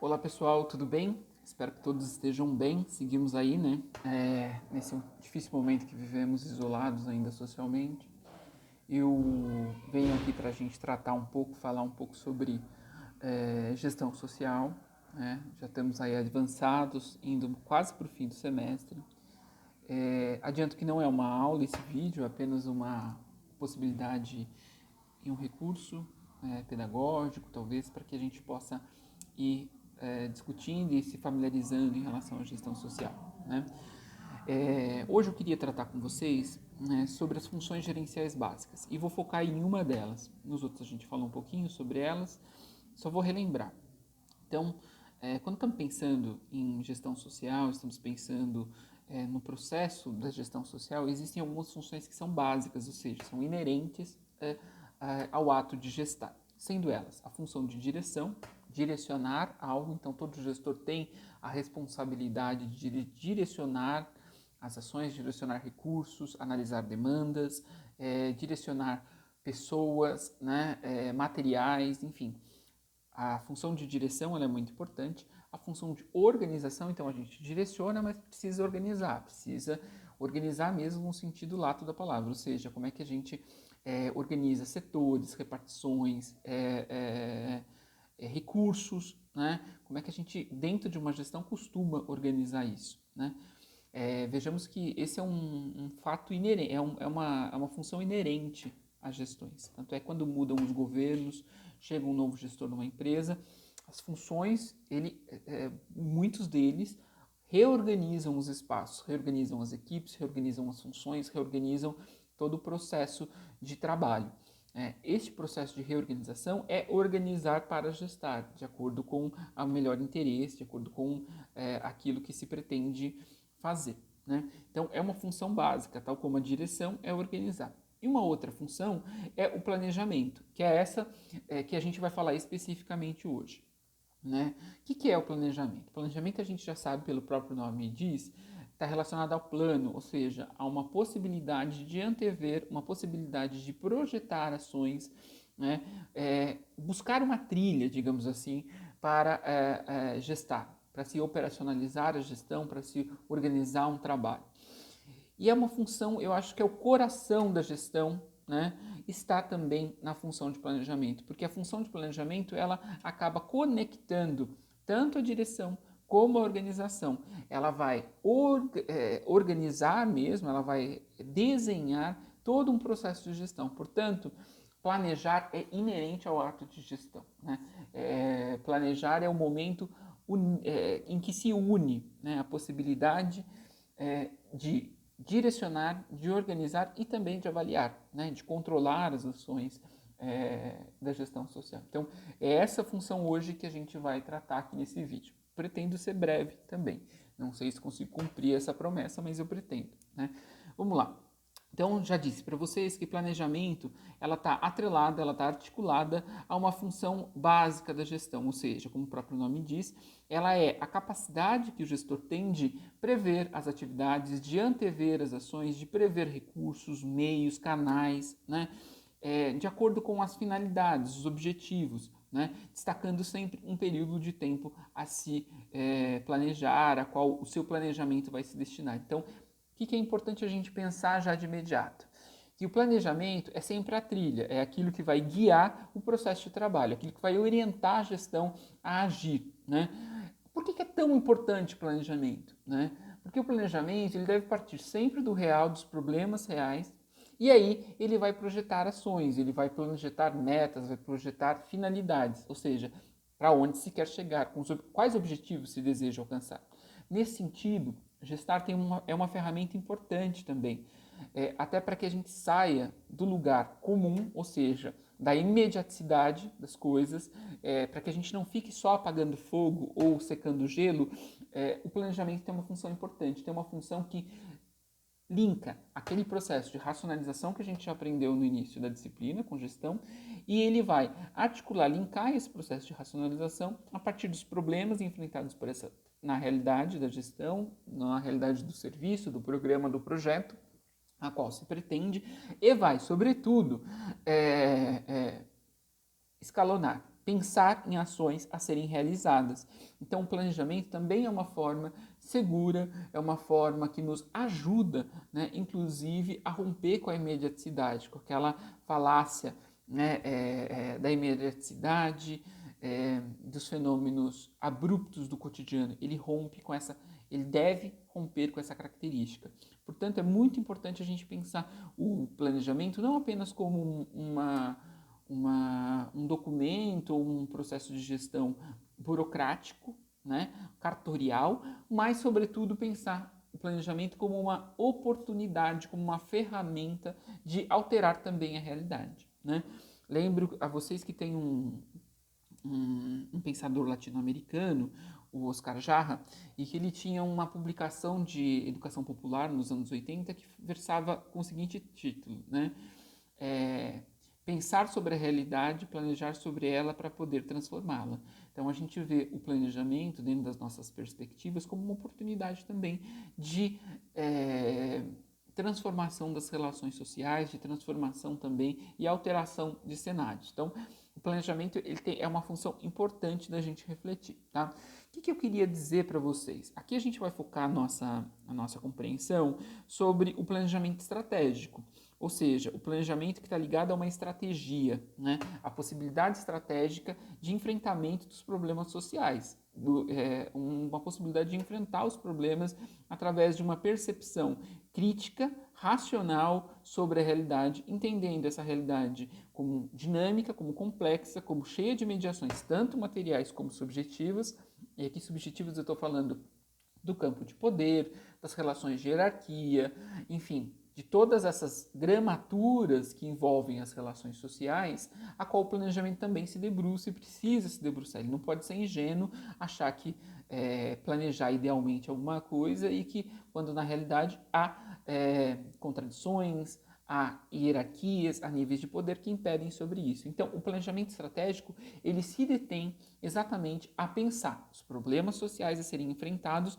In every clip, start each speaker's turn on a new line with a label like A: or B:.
A: Olá pessoal, tudo bem? Espero que todos estejam bem. Seguimos aí, né? Nesse difícil momento que vivemos isolados ainda socialmente. Eu venho aqui para a gente tratar um pouco, falar um pouco sobre gestão social. Né? Já estamos aí avançados, indo quase para o fim do semestre. Adianto que não é uma aula esse vídeo, é apenas uma possibilidade e um recurso pedagógico, talvez, para que a gente possa ir discutindo e se familiarizando em relação à gestão social. Né? Hoje eu queria tratar com vocês sobre as funções gerenciais básicas e vou focar em uma delas. Nos outros a gente falou um pouquinho sobre elas, só vou relembrar. Então, quando estamos pensando em gestão social, estamos pensando no processo da gestão social, existem algumas funções que são básicas, ou seja, são inerentes ao ato de gestar, sendo elas a função de direção, direcionar algo, então todo gestor tem a responsabilidade de direcionar as ações, direcionar recursos, analisar demandas, direcionar pessoas, né, materiais, enfim. A função de direção ela é muito importante. A função de organização, então a gente direciona, mas precisa organizar mesmo no sentido lato da palavra, ou seja, como é que a gente organiza setores, repartições, recursos, né? Como é que a gente, dentro de uma gestão, costuma organizar isso, né? Vejamos que esse é um fato inerente, é uma função inerente às gestões. Tanto é que quando mudam os governos, chega um novo gestor numa empresa, as funções, muitos deles reorganizam os espaços, reorganizam as equipes, reorganizam as funções, reorganizam todo o processo de trabalho. Este processo de reorganização é organizar para gestar, de acordo com o melhor interesse, de acordo com aquilo que se pretende fazer. Né? Então, é uma função básica, tal como a direção é organizar. E uma outra função é o planejamento, que é essa que a gente vai falar especificamente hoje. Né? O que é o planejamento? O planejamento a gente já sabe, pelo próprio nome diz, está relacionado ao plano, ou seja, a uma possibilidade de antever, uma possibilidade de projetar ações, né? Buscar uma trilha, digamos assim, para gestar, para se operacionalizar a gestão, para se organizar um trabalho. E é uma função, eu acho que é o coração da gestão, né? Está também na função de planejamento, porque a função de planejamento ela acaba conectando tanto a direção como a organização. Ela vai organizar mesmo, ela vai desenhar todo um processo de gestão. Portanto, planejar é inerente ao ato de gestão. Né? Planejar é o momento em que se une, né, a possibilidade de direcionar, de organizar e também de avaliar, né, de controlar as ações da gestão social. Então, é essa função hoje que a gente vai tratar aqui nesse vídeo. Pretendo ser breve também. Não sei se consigo cumprir essa promessa, mas eu pretendo. Né? Vamos lá. Então, já disse para vocês que planejamento ela está atrelada, ela está articulada a uma função básica da gestão, ou seja, como o próprio nome diz, ela é a capacidade que o gestor tem de prever as atividades, de antever as ações, de prever recursos, meios, canais, né? De acordo com as finalidades, os objetivos, né? Destacando sempre um período de tempo a se planejar, a qual o seu planejamento vai se destinar. Então, o que é importante a gente pensar já de imediato? Que o planejamento é sempre a trilha, é aquilo que vai guiar o processo de trabalho, aquilo que vai orientar a gestão a agir. Né? Por que é tão importante o planejamento? Né? Porque o planejamento ele deve partir sempre do real, dos problemas reais, e aí ele vai projetar ações, ele vai projetar metas, vai projetar finalidades, ou seja, para onde se quer chegar, quais objetivos se deseja alcançar. Nesse sentido, gestar é uma ferramenta importante também, até para que a gente saia do lugar comum, ou seja, da imediaticidade das coisas, para que a gente não fique só apagando fogo ou secando gelo. O planejamento tem uma função importante, tem uma função que linka aquele processo de racionalização que a gente já aprendeu no início da disciplina com gestão e ele vai articular, linkar esse processo de racionalização a partir dos problemas enfrentados na realidade da gestão, na realidade do serviço, do programa, do projeto, a qual se pretende e vai, sobretudo, escalonar. pensar em ações a serem realizadas. Então, o planejamento também é uma forma segura, é uma forma que nos ajuda, né, inclusive, a romper com a imediaticidade, com aquela falácia, né, da imediaticidade, dos fenômenos abruptos do cotidiano. Ele deve romper com essa característica. Portanto, é muito importante a gente pensar o planejamento não apenas como um documento ou um processo de gestão burocrático, né, cartorial, mas, sobretudo, pensar o planejamento como uma oportunidade, como uma ferramenta de alterar também a realidade, né? Lembro a vocês que tem um pensador latino-americano, o Oscar Jarra, e que ele tinha uma publicação de educação popular nos anos 80 que versava com o seguinte título, né? Pensar sobre a realidade, planejar sobre ela para poder transformá-la. Então, a gente vê o planejamento, dentro das nossas perspectivas, como uma oportunidade também de transformação das relações sociais, de transformação também e alteração de cenários. Então, o planejamento é uma função importante da gente refletir, tá? O que eu queria dizer para vocês? Aqui a gente vai focar a nossa compreensão sobre o planejamento estratégico, ou seja, o planejamento que está ligado a uma estratégia, né? A possibilidade estratégica de enfrentamento dos problemas sociais, uma possibilidade de enfrentar os problemas através de uma percepção crítica, racional sobre a realidade, entendendo essa realidade como dinâmica, como complexa, como cheia de mediações, tanto materiais como subjetivas. E aqui subjetivas eu estou falando do campo de poder, das relações de hierarquia, enfim, de todas essas gramaturas que envolvem as relações sociais, a qual o planejamento também se debruça e precisa se debruçar. Ele não pode ser ingênuo, achar que planejar idealmente alguma coisa e que, quando na realidade há contradições, há hierarquias, há níveis de poder que impedem sobre isso. Então, o planejamento estratégico, ele se detém exatamente a pensar os problemas sociais a serem enfrentados,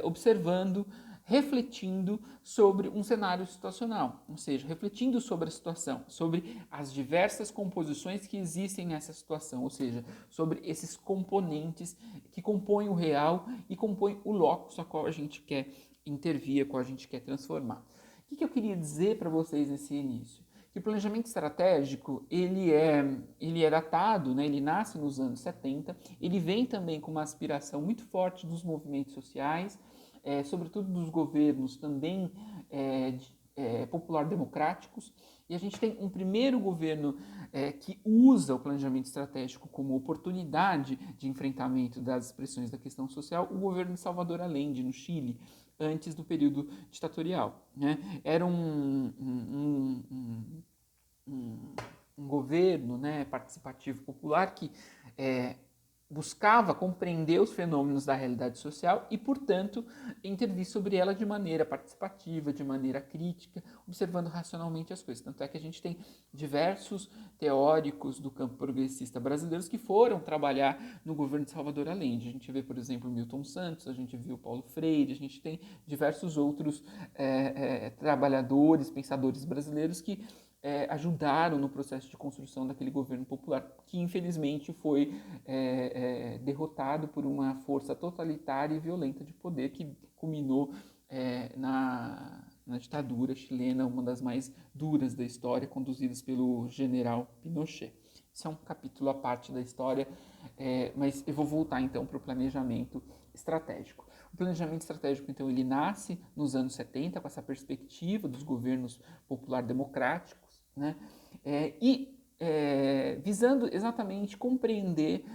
A: observando, refletindo sobre um cenário situacional, ou seja, refletindo sobre a situação, sobre as diversas composições que existem nessa situação, ou seja, sobre esses componentes que compõem o real e compõem o locus a qual a gente quer intervir, a qual a gente quer transformar. O que eu queria dizer para vocês nesse início? Que o planejamento estratégico, ele é datado, né? Ele nasce nos anos 70, ele vem também com uma aspiração muito forte dos movimentos sociais, sobretudo dos governos também popular-democráticos, e a gente tem um primeiro governo que usa o planejamento estratégico como oportunidade de enfrentamento das expressões da questão social, o governo de Salvador Allende, no Chile, antes do período ditatorial, né? Era um governo, né, participativo popular que buscava compreender os fenômenos da realidade social e, portanto, intervir sobre ela de maneira participativa, de maneira crítica, observando racionalmente as coisas. Tanto é que a gente tem diversos teóricos do campo progressista brasileiros que foram trabalhar no governo de Salvador Allende. A gente vê, por exemplo, Milton Santos, a gente viu Paulo Freire, a gente tem diversos outros trabalhadores, pensadores brasileiros que ajudaram no processo de construção daquele governo popular, que infelizmente foi derrotado por uma força totalitária e violenta de poder que culminou na ditadura chilena, uma das mais duras da história, conduzidas pelo general Pinochet. Isso é um capítulo à parte da história, mas eu vou voltar então para o planejamento estratégico. O planejamento estratégico, então, ele nasce nos anos 70 com essa perspectiva dos governos popular-democráticos, né? Visando exatamente compreender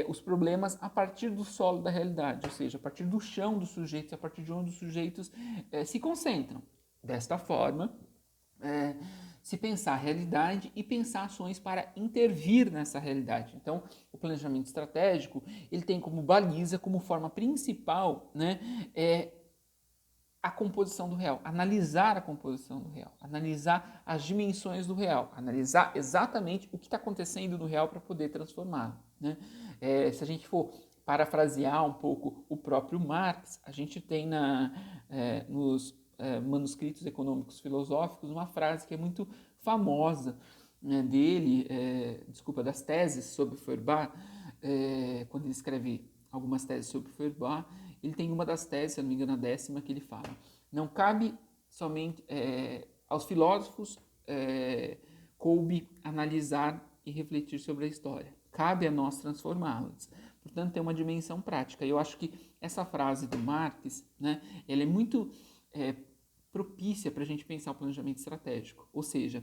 A: os problemas a partir do solo da realidade, ou seja, a partir do chão dos sujeitos, a partir de onde os sujeitos se concentram. Desta forma, se pensar a realidade e pensar ações para intervir nessa realidade. Então, o planejamento estratégico, ele tem como baliza, como forma principal, né, a composição do real, analisar a composição do real, analisar as dimensões do real, analisar exatamente o que está acontecendo no real para poder transformá-lo, né? Se a gente for parafrasear um pouco o próprio Marx, a gente tem nos manuscritos econômicos filosóficos uma frase que é muito famosa, né, dele, das teses sobre Feuerbach, quando ele escreve algumas teses sobre Feuerbach, ele tem uma das teses, se não me engano, a 10ª, que ele fala: não cabe somente aos filósofos coube analisar e refletir sobre a história. Cabe a nós transformá-las. Portanto, tem uma dimensão prática. E eu acho que essa frase do Marx, né, ela é muito propícia para a gente pensar o planejamento estratégico. Ou seja,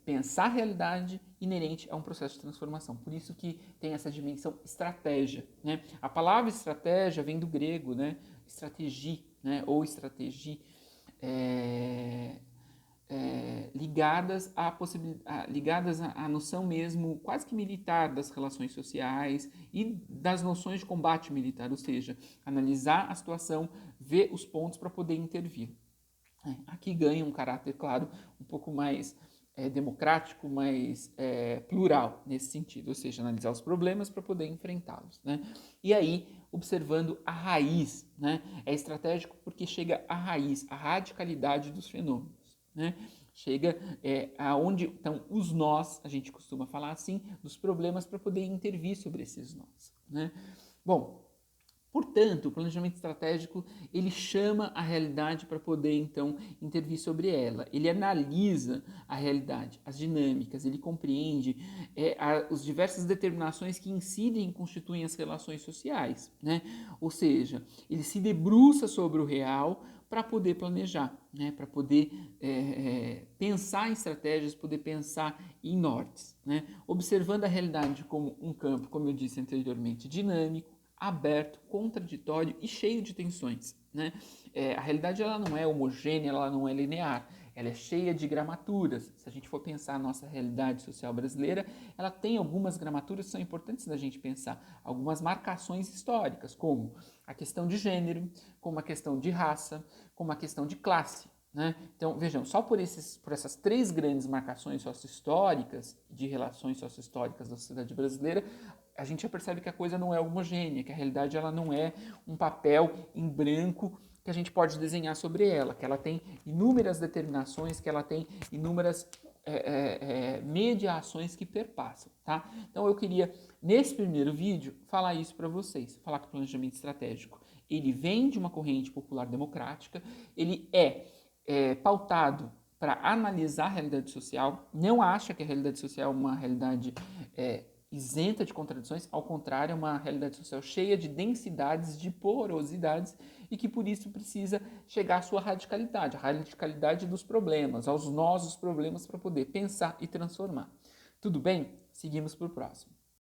A: pensar a realidade inerente a um processo de transformação. Por isso que tem essa dimensão estratégia, né? A palavra estratégia vem do grego, né? Stratégie, né? Ou estratégie, ligadas à noção mesmo quase que militar das relações sociais e das noções de combate militar, ou seja, analisar a situação, ver os pontos para poder intervir. Aqui ganha um caráter, claro, um pouco mais democrático, mais plural nesse sentido, ou seja, analisar os problemas para poder enfrentá-los, né? E aí, observando a raiz, né? É estratégico porque chega à raiz, à radicalidade dos fenômenos, né? Chega aonde estão os nós, a gente costuma falar assim, dos problemas para poder intervir sobre esses nós, né? Bom, portanto, o planejamento estratégico, ele chama a realidade para poder, então, intervir sobre ela. Ele analisa a realidade, as dinâmicas, ele compreende as diversas determinações que incidem e constituem as relações sociais, né? Ou seja, ele se debruça sobre o real para poder planejar, né? Para poder pensar em estratégias, poder pensar em nortes, né? Observando a realidade como um campo, como eu disse anteriormente, dinâmico, aberto, contraditório e cheio de tensões, né? A realidade ela não é homogênea, ela não é linear, ela é cheia de gramaturas. Se a gente for pensar a nossa realidade social brasileira, ela tem algumas gramaturas que são importantes da gente pensar, algumas marcações históricas, como a questão de gênero, como a questão de raça, como a questão de classe, né? Então, vejam, só por essas 3 grandes marcações sócio-históricas, de relações sócio-históricas da sociedade brasileira, a gente já percebe que a coisa não é homogênea, que a realidade ela não é um papel em branco que a gente pode desenhar sobre ela, que ela tem inúmeras determinações, que ela tem inúmeras mediações que perpassam, tá? Então eu queria, nesse primeiro vídeo, falar isso para vocês, falar que o planejamento estratégico, ele vem de uma corrente popular democrática, ele é pautado para analisar a realidade social, não acha que a realidade social é uma realidade isenta de contradições, ao contrário, é uma realidade social cheia de densidades, de porosidades, e que por isso precisa chegar à sua radicalidade, a radicalidade dos problemas, aos nós dos problemas para poder pensar e transformar. Tudo bem? Seguimos para o próximo.